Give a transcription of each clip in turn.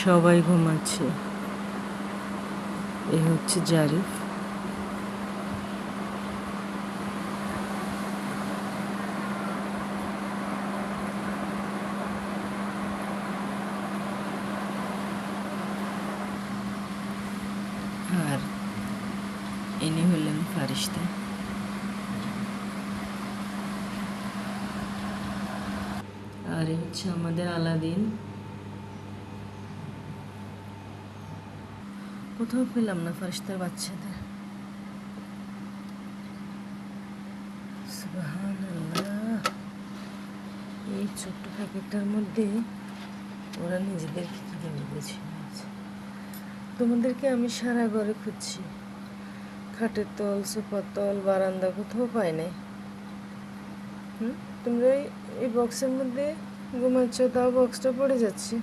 সবাই ঘুমাচ্ছে। এ হচ্ছে জারিফ। আর ইনি হলেন ফারিস্তা। আর এ হচ্ছে আমাদের আলাদিন। কোথাও পেলাম না ফারিস্তার বাচ্চাদের। সুবহানাল্লাহ, এই ছোট্ট প্যাকেটটার মধ্যে ওরা নিজেদেরকে কীভাবে গুছিয়ে নিয়েছে। তোমাদেরকে আমি সারা ঘরে খুঁজছি, খাটের তল, সোফার তল, বারান্দা, কোথাও পাই নাই। তোমরা এই বক্সের মধ্যে ঘুমাচ্ছ, তাও বক্সটা পড়ে যাচ্ছে।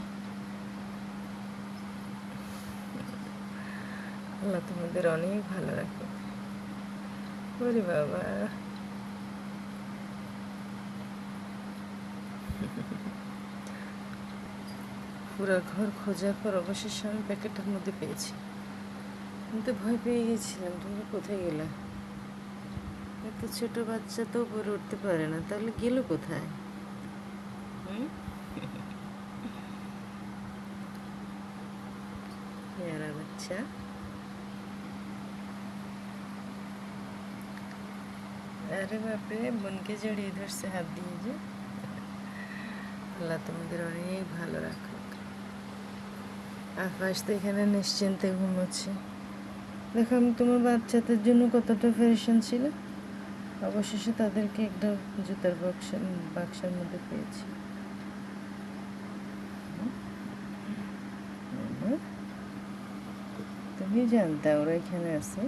আল্লাহ তোমাদের অনেক ভালো রাখো। ওরে বাবা, পুরো ঘর খোঁজার পর অবশেষে আমি প্যাকেটটার মধ্যে পেয়েছি। আমি তো ভয় পেয়ে গেছিলাম, তোমরা কোথায় গেলে? এত ছোট বাচ্চা তো উপরে উঠতে পারে না, তাহলে গেল কোথায়? পেয়ারা বাচ্চা। আরে বাপরে, বোনকে জড়িয়ে ধরছে হাত দিয়ে যে। আল্লাহ তোমাদের অনেক ভালো রাখুক। আকাশ তো এখানে নিশ্চিন্তে ঘুমোচ্ছে। দেখো আমি তোমার বাচ্চাদের জন্য কতটা পেরেশান ছিল, অবশেষে তাদেরকে একটা জুতার বাক্সের মধ্যে পেয়েছি। তুমি জানতা ওরা এখানে আছে?